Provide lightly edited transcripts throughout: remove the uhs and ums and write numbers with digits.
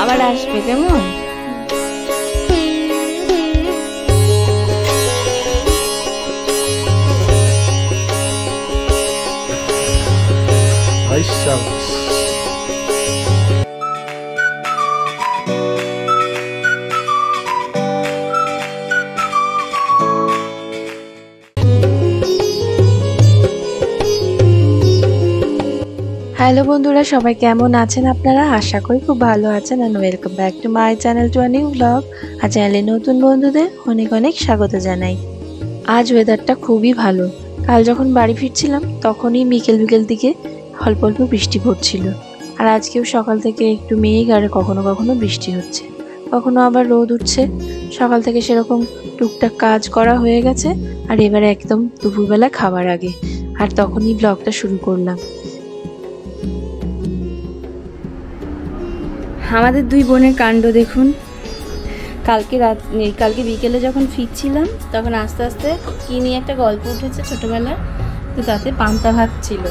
আবার আসবে কেমন? হ্যালো বন্ধুরা, সবাই কেমন আছেন আপনারা? আশা করি খুব ভালো আছেন। And welcome back to my channel to a new blog. আর চ্যানেলে নতুন বন্ধুদের অনেক অনেক স্বাগত জানাই। আজ ওয়েদারটা খুবই ভালো। কাল যখন বাড়ি ফিরছিলাম তখনই বিকেল দিকে অল্প অল্প বৃষ্টি পড়ছিল। আর আজকেও সকাল থেকে একটু মেঘ আর কখনো কখনো বৃষ্টি হচ্ছে, কখনো আবার রোদ উঠছে। সকাল থেকে সেরকম টুকটাক কাজ করা হয়ে গেছে, আর এবারে একদম দুপুরবেলা খাবার আগে আর তখনই ব্লগটা শুরু করলাম। আমাদের দুই বোনের কাণ্ড দেখুন। কালকে বিকেলে যখন ফিরছিলাম তখন আস্তে আস্তে কী নিয়ে একটা গল্প উঠেছে ছোটোবেলার, তো তাতে পান্তা ভাত ছিল।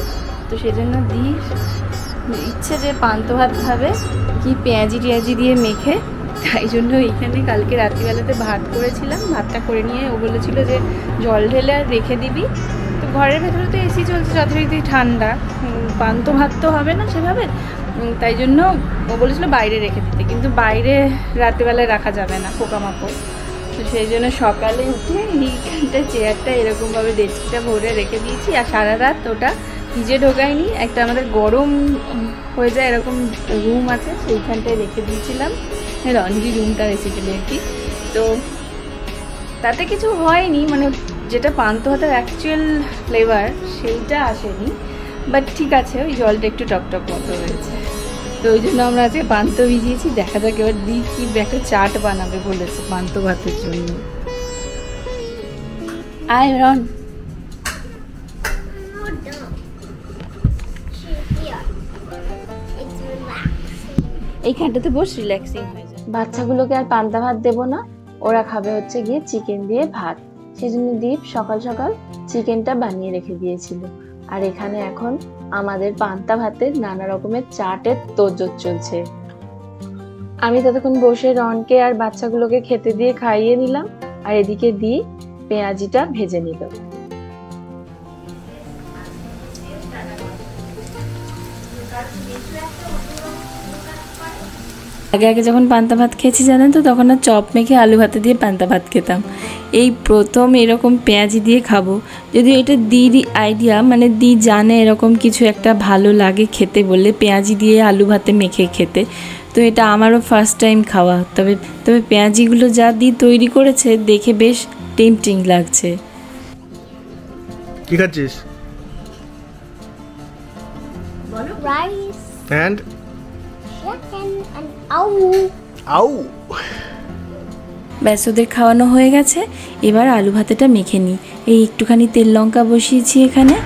তো সেজন্য ইচ্ছে যে পান্তা ভাত খাবে, কি পেঁয়াজি টিয়াজি দিয়ে মেখে, তাই জন্য এইখানে কালকে রাত্রিবেলাতে ভাত করেছিলাম। ভাতটা করে নিয়ে ও বলেছিল যে জল ঢেলে আর রেখে দিবি। তো ঘরের ভেতরে তো এসি চলছে, যথারীতি ঠান্ডা, পান্তা ভাত তো হবে না সেভাবে, তাই জন্য ও বলেছিল বাইরে রেখে দিতে, কিন্তু বাইরে রাত্রিবেলায় রাখা যাবে না, পোকামাকড়। তো সেই জন্য সকালে উঠে এইখানটা চেয়ারটা এরকমভাবে ডেস্কটা ভরে রেখে দিয়েছি। আর সারা রাত ওটা ভিজে ঢোকায়নি, একটা আমাদের গরম হয়ে যায় এরকম রুম আছে, সেইখানটায় রেখে দিয়েছিলাম। লন্ড্রি রুমটা বেসিক্যালি আর কি। তো তাতে কিছু হয়নি, মানে যেটা পান্তা ভাতের অ্যাকচুয়াল ফ্লেভার সেইটা আসেনি, বাট ঠিক আছে, ওই জলটা একটু টকটক মতো হয়েছে। তো ওই জন্য আমরা আজকে পান্তা ভিজিয়েছি। দেখা যাক এবার দিই কি একটা চাট বানাবে বলেছে পান্তা ভাতের জন্য। আয় রন, এইখানটাতে বস, রিল্যাক্সিং হয়ে যায়। বাচ্চাগুলোকে আর পান্তা ভাত দেবো না, ওরা খাবে হচ্ছে গিয়ে চিকেন দিয়ে ভাত। সেজন্য দীপ সকাল সকাল চিকেনটা বানিয়ে রেখে দিয়েছিল। আর এখানে এখন আমাদের পান্তা ভাতের নানা রকমের চাটের তোড়জোড় চলছে। আমি ততক্ষণ বসে রনকে আর বাচ্চাগুলোকে খেতে দিয়ে খাইয়ে নিলাম, আর এদিকে দিয়ে পেঁয়াজিটা ভেজে নিল। আগে যখন পান্তা ভাত খেয়েছি জানেন তো, তখন আর চপ মেখে আলু ভাতে দিয়ে পান্তা ভাত খেতাম। এই প্রথম এরকম পেঁয়াজি দিয়ে খাবো। যদিও এটা দিদি আইডিয়া, মানে দি জানে এরকম কিছু একটা ভালো লাগে খেতে বলে পেঁয়াজি দিয়ে আলু ভাতে মেখে খেতে। তো এটা আমারও ফার্স্ট টাইম খাওয়া। তবে পেঁয়াজিগুলো যা দি তৈরি করেছে দেখে বেশ টেম্পটিং লাগছে। কি খাচ্ছিস? Rice and chicken and ow. ব্যাস, ওদের খাওয়ানো হয়ে গেছে। এবার আলু ভাতেটা মেখে নিই। এই একটুখানি তেল লঙ্কা বসিয়েছি এখানে।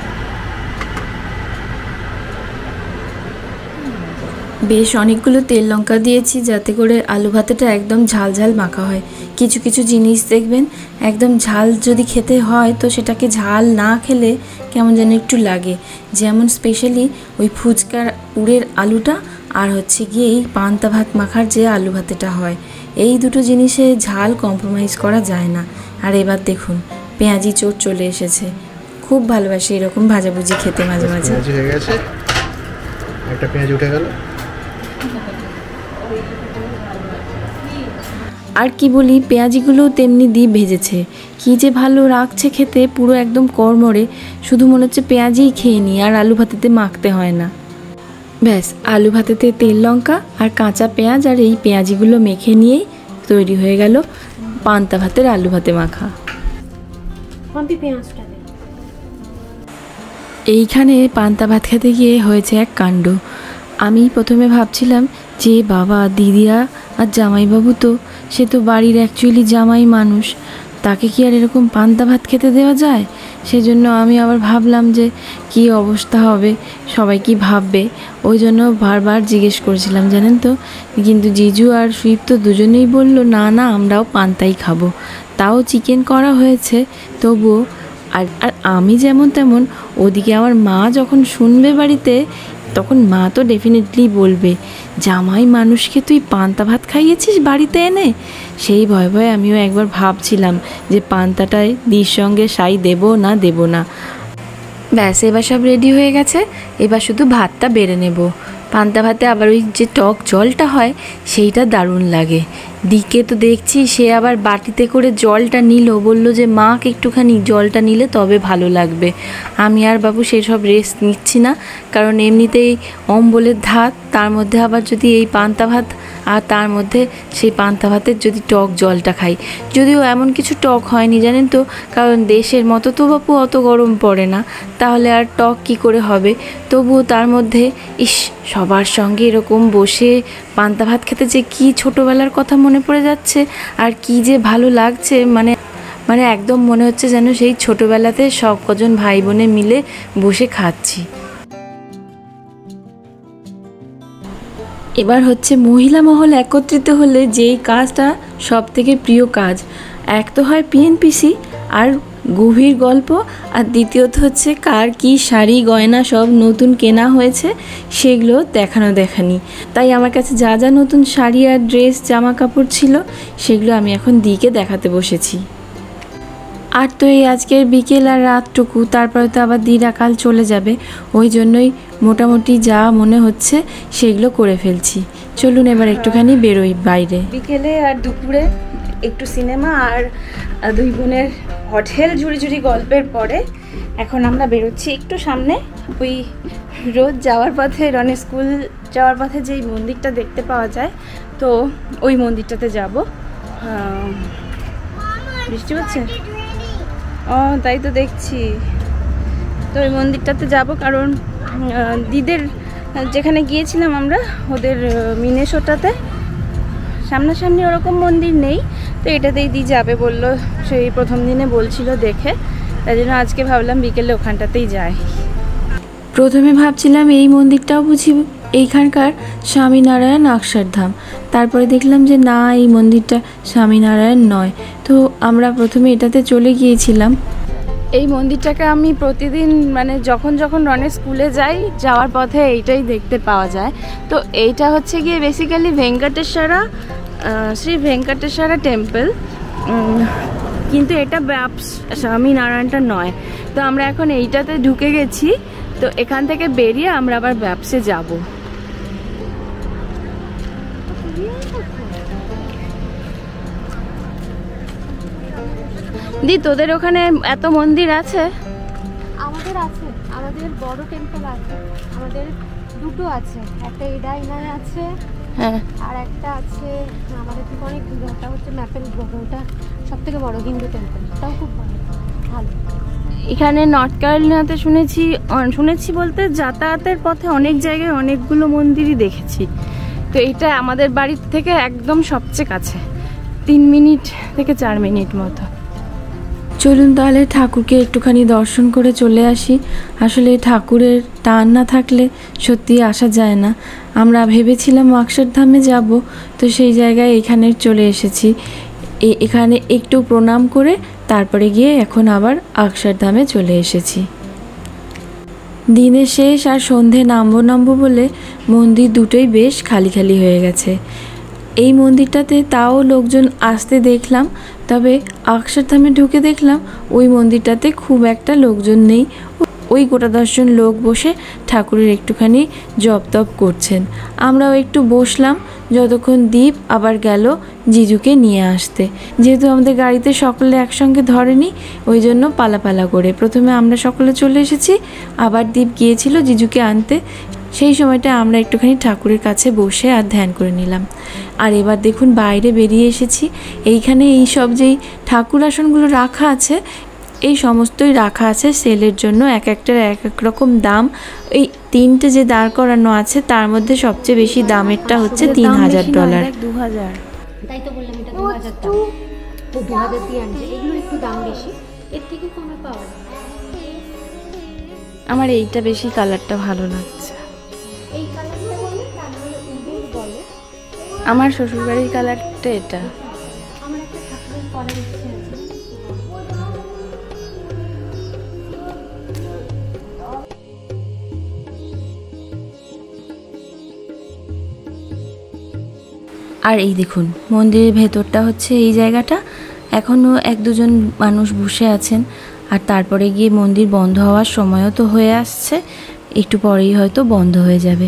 বেশ অনেকগুলো তেল লঙ্কা দিয়েছি যাতে করে আলু ভাতেটা একদম ঝাল ঝাল মাখা হয়। কিছু কিছু জিনিস দেখবেন একদম ঝাল যদি খেতে হয় তো সেটাকে ঝাল না খেলে কেমন যেন একটু লাগে। যেমন স্পেশালি ওই ফুচকার পুরের আলুটা আর হচ্ছে গিয়ে এই পান্তা ভাত মাখার যে আলু ভাতেটা হয়, এই দুটো জিনিসে ঝাল কম্প্রোমাইজ করা যায় না। আর এবার দেখুন পেঁয়াজি চোট চলে এসেছে। খুব ভালোবাসি এরকম ভাজাভুজি খেতে মাঝে মাঝে। হয়ে গেছে, একটা পেঁয়াজ উঠে গেল। আর কি বলি, পেঁয়াজিগুলোও তেমনি দিয়ে ভেজেছে, কী যে ভালো রাখছে খেতে, পুরো একদম কড়মড়ে। শুধু মনে হচ্ছে পেঁয়াজিই খেয়ে নিই, আর আলু ভাতেতে মাখতে হয় না। ব্যাস, আলু ভাতেতে তেল লঙ্কা আর কাঁচা পেঁয়াজ আর এই পেঁয়াজিগুলো মেখে নিয়েই তৈরি হয়ে গেল পান্তা ভাতের আলু ভাতে মাখা। এইখানে পান্তা ভাত খেতে গিয়ে হয়েছে এক কাণ্ড। আমি প্রথমে ভাবছিলাম যে বাবা, দিদিরা আর জামাইবাবু তো, সে তো বাড়ির অ্যাকচুয়ালি জামাই মানুষ, তাকে কি আর এরকম পান্তা ভাত খেতে দেওয়া যায়? সেজন্য আমি আবার ভাবলাম যে কি অবস্থা হবে, সবাই কি ভাববে, ওই জন্য বারবার জিজ্ঞেস করছিলাম জানেন তো। কিন্তু জিজু আর সুইপ তো দুজনেই বললো না না, আমরাও পান্তাই খাবো। তাও চিকেন করা হয়েছে তবুও। আর আমি যেমন তেমন, ওদিকে আমার মা যখন শুনবে বাড়িতে, তখন মা তো ডেফিনেটলি বলবে জামাই মানুষকে তুই পান্তা ভাত খাইয়েছিস বাড়িতে এনে। সেই ভয়ে ভয়ে আমিও একবার ভাবছিলাম যে পান্তাটায় দির সঙ্গে সাই দেবো না দেবো না। ব্যাস এবার সব রেডি হয়ে গেছে, এবার শুধু ভাতটা বেড়ে নেব। পান্তা ভাতে আবার ওই যে টক জলটা হয় সেইটা দারুণ লাগে। দিকে তো দেখছি সে আবার বাটিতে করে জলটা নিল, বলল যে মাকে একটুখানি জলটা নিলে তবে ভালো লাগবে। আমি আর বাবু সেসব রেস্ট নিচ্ছি না, কারণ এমনিতেই অম্বলের ধাত, তার মধ্যে আবার যদি এই পান্তা ভাত আর তার মধ্যে সেই পান্তা ভাতের যদি টক জলটা খাই, যদিও এমন কিছু টক হয়নি জানেন তো, কারণ দেশের মতো তো বাপু অত গরম পড়ে না, তাহলে আর টক কি করে হবে। তবুও তার মধ্যে সবার সঙ্গে এরকম বসে পান্তা ভাত খেতে যে কি ছোটোবেলার কথা মনে পড়ে যাচ্ছে, আর কি যে ভালো লাগছে, মানে একদম মনে হচ্ছে যেন সেই ছোটোবেলাতে সব কজন ভাই বোনে মিলে বসে খাচ্ছি। এবার হচ্ছে মহিলা মহল একত্রিত হলে যেই কাজটা সব থেকে প্রিয় কাজ, এক তো হয় পিএনপিসি আর গভীর গল্প, আর দ্বিতীয়ত হচ্ছে কার কি শাড়ি গয়না সব নতুন কেনা হয়েছে সেগুলো দেখানি। তাই আমার কাছে যা যা নতুন শাড়ি আর ড্রেস জামা কাপড় ছিল সেগুলো আমি এখন দিকে দেখাতে বসেছি। আর তো এই আজকের বিকেল আর রাতটুকু, তারপরে তো আবার দিরাকাল চলে যাবে, ওই জন্যই মোটামুটি যা মনে হচ্ছে সেগুলো করে ফেলছি। চলুন এবার একটুখানি বেরোই বাইরে। বিকেলে আর দুপুরে একটু সিনেমা আর দুই বোনের হোটেল ঝুড়ি গল্পের পরে এখন আমরা বেরোচ্ছি একটু সামনে, ওই রোজ যাওয়ার পথে রনে স্কুল যাওয়ার পথে যেই মন্দিরটা দেখতে পাওয়া যায়, তো ওই মন্দিরটাতে যাব। বৃষ্টি হচ্ছে, ও তাই তো দেখছি। তো ওই মন্দিরটাতে যাব, কারণ দিদের যেখানে গিয়েছিলাম আমরা ওদের মিনেশোটাতে সামনাসামনি ওরকম মন্দির নেই, তো এটাতেই দি যাবে বললো, সেই প্রথম দিনে বলছিল দেখে, তাই জন্য আজকে ভাবলাম বিকেলে ওখানটাতেই যাই। প্রথমে ভাবছিলাম এই মন্দিরটাও বুঝি এইখানকার স্বামীনারায়ণ অক্ষরধাম, তারপরে দেখলাম যে না, এই মন্দিরটা স্বামীনারায়ণ নয়। তো আমরা প্রথমে এটাতে চলে গিয়েছিলাম। এই মন্দিরটাকে আমি প্রতিদিন মানে যখন রনের স্কুলে যাওয়ার পথে এইটাই দেখতে পাওয়া যায়। তো এইটা হচ্ছে গিয়ে বেসিক্যালি শ্রী ভেঙ্কটেশ্বরা টেম্পল, কিন্তু এটা স্বামীনারায়ণটা নয়। তো আমরা এখন এইটাতে ঢুকে গেছি, তো এখান থেকে বেরিয়ে আমরা আবার ব্যবসে যাব। দি তোদের ওখানে এত মন্দির আছে? আমাদের আছে, আমাদের বড় টেম্পল আছে, আমাদের দুটো আছে, একটা এডাইনায় আছে, হ্যাঁ, আর একটা আছে আমাদের থেকে অনেক দূরে, ওটা হচ্ছে ম্যাপেল গ্রোভ, ওটা সব থেকে বড় হিন্দু টেম্পল, ওটাও খুব ভালো। এখানে নর্থ ক্যারোলিনাতে শুনেছি বলতে যাতায়াতের পথে অনেক জায়গায় অনেকগুলো মন্দিরই দেখেছি। তো এটা আমাদের বাড়ি থেকে একদম সবচেয়ে কাছে, 3 মিনিট থেকে 4 মিনিট মতো। চলুন তাহলে ঠাকুরকে একটুখানি দর্শন করে চলে আসি। আসলে ঠাকুরের টান না থাকলে সত্যি আসা যায় না। আমরা ভেবেছিলাম অক্ষরধামে যাব, তো সেই জায়গায় এখানে চলে এসেছি। এখানে একটু প্রণাম করে তারপরে গিয়ে এখন আবার অক্ষরধামে চলে এসেছি। দিনের শেষ আর সন্ধে নামবো বলে মন্দির দুটোই বেশ খালি হয়ে গেছে। এই মন্দিরটাতে তাও লোকজন আসতে দেখলাম, তবে অক্ষরধামে ঢুকে দেখলাম ওই মন্দিরটাতে খুব একটা লোকজন নেই। ওই গোটা 10 জন লোক বসে ঠাকুরের একটুখানি জপ তপ করছেন। আমরাও একটু বসলাম, যতক্ষণ দীপ আবার গেল জিজুকে নিয়ে আসতে। যেহেতু আমাদের গাড়িতে সকলে একসঙ্গে ধরেনি, ওই জন্য পালা করে প্রথমে আমরা সকলে চলে এসেছি, আবার দীপ গিয়েছিল জিজুকে আনতে। সেই সময়টা আমরা একটুখানি ঠাকুরের কাছে বসে আর ধ্যান করে নিলাম। আর এবার দেখুন বাইরে বেরিয়ে এসেছি। এইখানে এই সব যেই ঠাকুর আসনগুলো রাখা আছে, এই সমস্তই রাখা আছে সেলের জন্য, এক একটার এক এক রকম দাম। এই 3টে যে দাঁড় করানো আছে তার মধ্যে সবচেয়ে বেশি দামেরটা হচ্ছে $3000। 2000। তাই তো বললাম এটা 2000 দাম, ও 2000 দিয়ে আনছে, এগুলো একটু দাম বেশি, এর থেকে কমে পাওয়া যায়। আমার এইটা বেশি কালারটা ভালো লাগছে। এই কালারটা বলে তারপরে উডের বলে, আমার শ্বশুরবাড়ির কালারটা এটা। আমার একটা ঠাকুরের করার ইচ্ছে আছে। আর এই দেখুন মন্দিরের ভেতরটা হচ্ছে এই জায়গাটা, এখনও 1-2 জন মানুষ বসে আছেন। আর তারপরে গিয়ে মন্দির বন্ধ হওয়ার সময়ও তো হয়ে আসছে, একটু পরেই হয়তো বন্ধ হয়ে যাবে।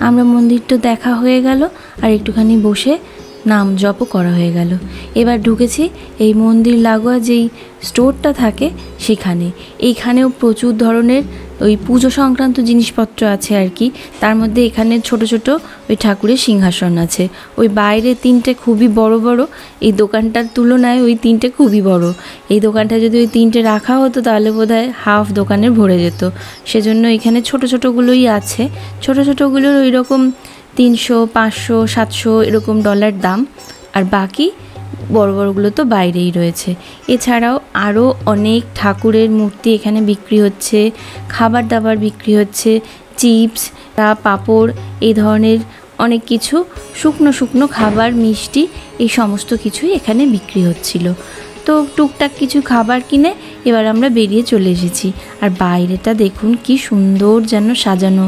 আমরা মন্দিরটা দেখা হয়ে গেল আর একটুখানি বসে নাম জপও করা হয়ে গেল। এবার ঢুকেছি এই মন্দির লাগোয়া যেই স্টোরটা থাকে সেখানে। এইখানেও প্রচুর ধরনের ওই পুজো সংক্রান্ত জিনিসপত্র আছে আর কি। তার মধ্যে এখানে ছোট ছোট ওই ঠাকুরের সিংহাসন আছে। ওই বাইরে 3টে খুবই বড় বড়, এই দোকানটার তুলনায় ওই 3টে খুবই বড়। এই দোকানটা যদি ওই 3টে রাখা হতো তাহলে বোধহয় হাফ দোকানের ভরে যেত। সেজন্য এখানে ছোট ছোটোগুলোই আছে। ছোট ছোটোগুলোর ওই রকম 300, 500, 700 এরকম ডলার দাম, আর বাকি বড় বড়গুলো তো বাইরেই রয়েছে। এছাড়াও আরও অনেক ঠাকুরের মূর্তি এখানে বিক্রি হচ্ছে, খাবার দাবার বিক্রি হচ্ছে, চিপস, পাঁপড়, এই ধরনের অনেক কিছু, শুকনো শুকনো খাবার, মিষ্টি, এই সমস্ত কিছুই এখানে বিক্রি হচ্ছিল। তো টুকটাক কিছু খাবার কিনে এবার আমরা বেরিয়ে চলে এসেছি। আর বাইরেটা দেখুন কি সুন্দর যেন সাজানো,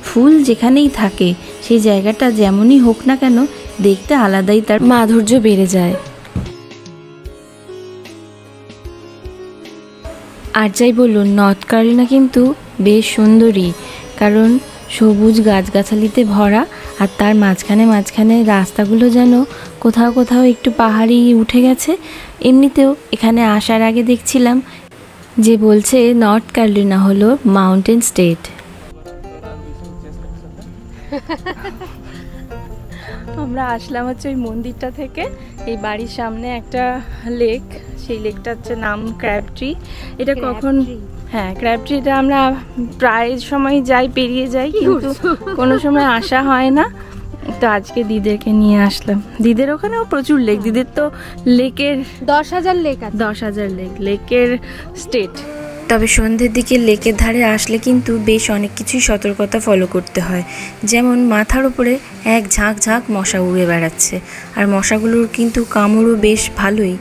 ফুল যেখানেই থাকে সেই জায়গাটা যেমনই হোক না কেন দেখতে আলাদাই তার মাধুর্য বেড়ে যায়। আর যাই বলুন, নর্থ ক্যারোলিনা কিন্তু বেশ সুন্দরী, কারণ সবুজ গাছগাছালিতে ভরা, আর তার মাঝখানে মাঝখানে রাস্তাগুলো যেন কোথাও কোথাও একটু পাহাড়ি উঠে গেছে। এমনিতেও এখানে আসার আগে দেখছিলাম যে বলছে নর্থ ক্যারোলিনা হলো মাউন্টেন স্টেট। আমরা আসলাম হচ্ছে ওই মন্দিরটা থেকে। এই বাড়ির সামনে একটা লেক, সেই লেকটা হচ্ছে নাম ক্র্যাবট্রি। এটা কখন, হ্যাঁ ক্র্যাবট্রিটা আমরা প্রায় সময় যাই, পেরিয়ে যাই, কিন্তু কোনো সময় আসা হয় না। তো আজকে দিদেরকে নিয়ে আসলাম। দিদের ওখানেও প্রচুর লেক, দিদের তো লেকের 10,000 লেক আছে। 10,000 লেক, লেকের স্টেট। তবে সন্ধ্যের দিকে লেকের ধারে আসলে কিন্তু বেশ অনেক কিছুই সতর্কতা ফলো করতে হয়। যেমন মাথার উপরে এক ঝাঁক ঝাঁক মশা উড়ে বেড়াচ্ছে, আর মশাগুলোর কিন্তু কামড়ও বেশ ভালোই,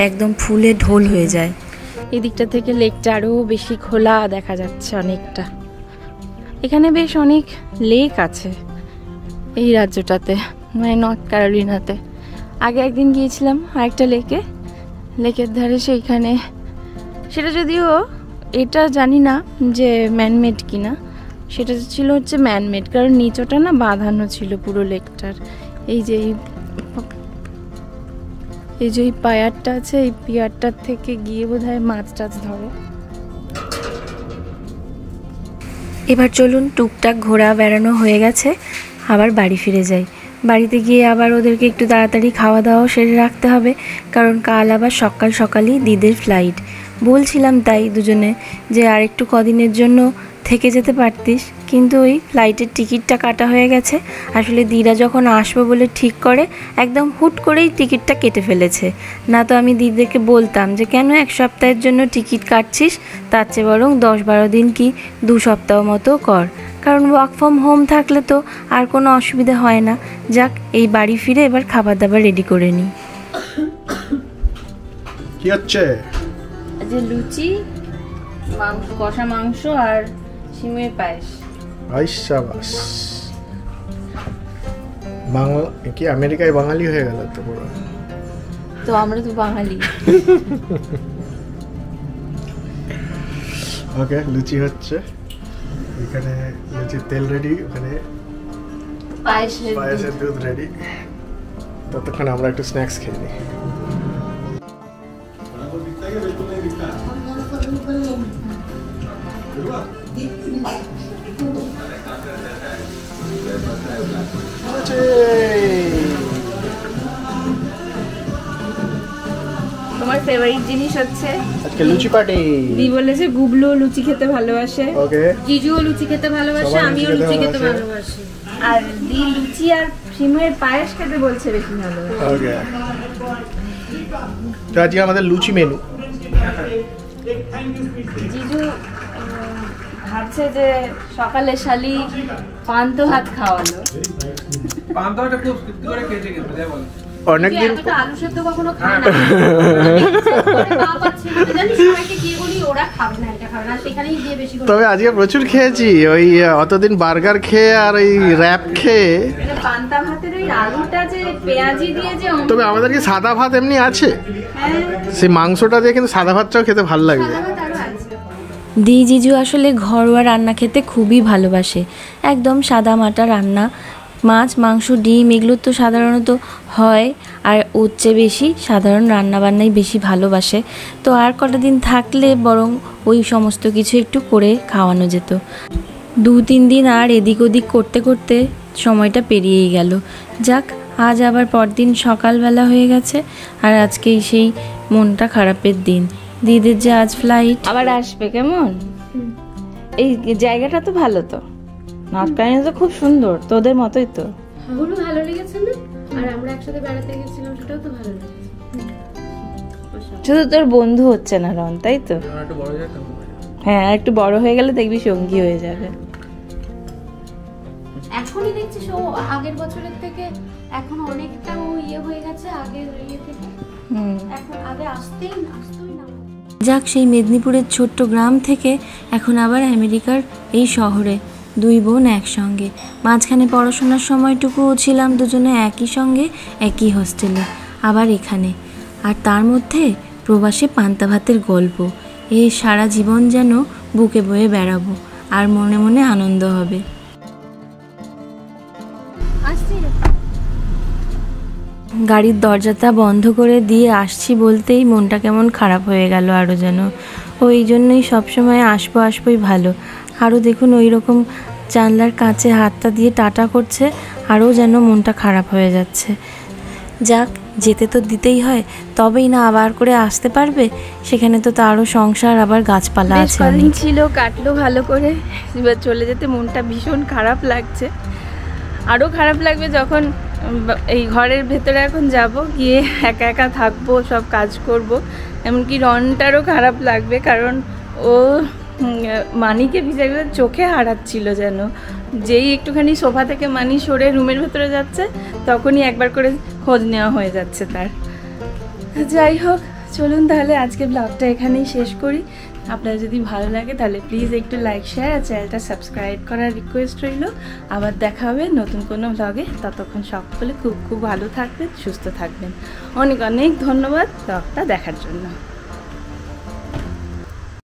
একদম ফুলে ঢোল হয়ে যায়। এই দিকটা থেকে লেকটা আরও বেশি খোলা দেখা যাচ্ছে অনেকটা। এখানে বেশ অনেক লেক আছে এই রাজ্যটাতে, মানে নর্থ ক্যারোলিনাতে। আগে একদিন গিয়েছিলাম আরেকটা লেকে, লেকের ধারে সেইখানে, সেটা যদিও এটা জানি না যে ম্যানমেড কিনা, সেটা ছিল হচ্ছে ম্যানমেড, কারণ নিচটা না বাঁধানো ছিল পুরো লেকটার। এই যে এই পায়ারটা আছে, এই পিয়ারটার থেকে গিয়ে বোধহয় মাছ টাছ ধরে। এবার চলুন, টুকটাক ঘোরা বেড়ানো হয়ে গেছে, আবার বাড়ি ফিরে যাই। বাড়িতে গিয়ে আবার ওদেরকে একটু তাড়াতাড়ি খাওয়া দাওয়াও সেরে রাখতে হবে, কারণ কাল আবার সকাল সকালই দিদের ফ্লাইট। বলছিলাম তাই দুজনে যে আর একটু কদিনের জন্য থেকে যেতে পারতিস, কিন্তু ওই ফ্লাইটের টিকিটটা কাটা হয়ে গেছে। আসলে দিদা যখন আসবে বলে ঠিক করে একদম হুট করেই টিকিটটা কেটে ফেলেছে। না তো আমি দিদিকে বলতাম যে কেন 1 সপ্তাহের জন্য টিকিট কাটছিস, তার চেয়ে বরং 10-12 দিন কি 2 সপ্তাহ মতো কর, কারণ ওয়ার্ক ফ্রম হোম থাকলে তো আর কোনো অসুবিধা হয় না। যাক, এই বাড়ি ফিরে এবার খাবার দাবার রেডি করে নিই। কি হচ্ছে? যে লুচি, মাংস, কষা মাংস আর সিমের পায়েস। আইসাবাস, বাংলা কি আমেরিকায় বাঙালি হয়ে গেল তো পুরো। তো আমরা তো বাঙালি। ওকে, লুচি হচ্ছে এখানে, লুচির তেল রেডি, ওখানে পায়েসের দুধ রেডি। ততক্ষণ আমরা একটু স্ন্যাক্স খেয়ে নিই। তোমার ফেভারিট জিনিস হচ্ছে আজকে লুচি পার্টি। দি বলেছে গুবলু লুচি খেতে ভালোবাসে, ওকে, জিজুও লুচি খেতে ভালোবাসে, সবাই আমিও লুচি লুচি খেতে খেতে ভালোবাসে। ভালোবাসি। আর দি লুচি আর সিমের পায়েস খেতে বলছে বেশি ভালো। ওকে, তো আজকে আমাদের লুচি মেনু। জিজু ভাবছে যে সকালে শালি পান্তা ভাত খাওয়ালো। পান্তাটা খুব তৃপ্তি করে খেয়েছে কিন্তু, তাই বল। অনেকদিন এতটা আলু সেদ্ধ কখনো খায় না। জানিস সবাইকে গিয়ে বলি ওরা খাবে না, এটা খাবে না, সেখানেই গিয়ে বেশি করে। তবে আজকে প্রচুর খেয়েছি, ওই অতদিন বার্গার খেয়ে আর ওই র্যাপ খেয়ে। মানে পান্তা ভাতের ওই আলুটা যে পেঁয়াজি দিয়ে যে তবে আমাদের কি সাদা ভাত এমনি আছে, হ্যাঁ সেই মাংসটা দিয়ে কিন্তু সাদা ভাতটাও খেতে ভালো লাগবে। সাদা ভাত আরো আছে। দি জিজু আসলে ঘরোয়া রান্না খেতে খুবই ভালোবাসে, একদম সাদা মাটা রান্না। মাছ মাংস ডিম এগুলো তো সাধারণত হয়, আর ওর চেয়ে বেশি সাধারণ রান্নাবান্নাই বেশি ভালোবাসে। তো আর কটা দিন থাকলে বরং ওই সমস্ত কিছু একটু করে খাওয়ানো যেত। 2-3 দিন আর এদিক ওদিক করতে করতে সময়টা পেরিয়েই গেল। যাক, আজ আবার পরদিন সকালবেলা হয়ে গেছে, আর আজকেই সেই মনটা খারাপের দিন। দিদির যে আজ ফ্লাইট। আবার আসবে কেমন? এই জায়গাটা তো ভালো, তো নর্থ ক্যারোলিনা তো খুব সুন্দর, তোদের মতোই তো। ওগুলো ভালো লেগেছে না? আর আমরা একসাথে বেড়াতে গেছিলাম, সেটাও তো ভালো লেগেছে। শুধু তোর বন্ধু হচ্ছে না রন, তাই তো? হ্যাঁ, একটু বড় হয়ে গেলে দেখবি সঙ্গী হয়ে যাবে। এখনই দেখছিস ও আগের বছরের থেকে এখন অনেকটা ও ইয়ে হয়ে গেছে, আগের ইয়ে থেকে। এখন আগে আসতেই না। যাক, সেই মেদিনীপুরের ছোট্ট গ্রাম থেকে এখন আবার আমেরিকার এই শহরে 2 বোন একসঙ্গে। মাঝখানে পড়াশোনার সময়টুকুও ছিলাম দুজনে একই সঙ্গে, একই হোস্টেলে, আবার এখানে। আর তার মধ্যে প্রবাসে পান্তা ভাতের গল্প। এ সারা জীবন যেন বুকে বয়ে বেড়াবো, আর মনে মনে আনন্দ হবে। আসছি রে। গাড়ির দরজাটা বন্ধ করে দিয়ে আসছি বলতেই মনটা কেমন খারাপ হয়ে গেল আরও যেন। ওই জন্যই সবসময় আসবোই ভালো। আরও দেখুন ওই রকম জানলার কাছে হাতটা দিয়ে টাটা করছে, আরও যেন মনটা খারাপ হয়ে যাচ্ছে। যাক, যেতে তো দিতেই হয়, তবেই না আবার করে আসতে পারবে। সেখানে তো তারও সংসার, আবার গাছপালা আছে অনেক। ছিল কাটলো ভালো করে, এবার চলে যেতে মনটা ভীষণ খারাপ লাগছে। আরও খারাপ লাগবে যখন এই ঘরের ভেতরে এখন যাব, গিয়ে একা একা থাকবো, সব কাজ করব। এমনকি রনটারও খারাপ লাগবে, কারণ ও মানিকে ভিজে চোখে হারাচ্ছিল যেন। যেই একটুখানি সোফা থেকে মানি সরে রুমের ভেতরে যাচ্ছে, তখনই একবার করে খোঁজ নেওয়া হয়ে যাচ্ছে তার। যাই হোক, চলুন তাহলে আজকে ব্লগটা এখানেই শেষ করি। আপনার যদি ভালো লাগে তাহলে প্লিজ একটু লাইক, শেয়ার আর চ্যানেলটা সাবস্ক্রাইব করার রিকোয়েস্ট রইল। আবার দেখা হবে নতুন কোনো ব্লগে। ততক্ষণ সকলে খুব খুব ভালো থাকবেন, সুস্থ থাকবেন। অনেক অনেক ধন্যবাদ ব্লগটা দেখার জন্য।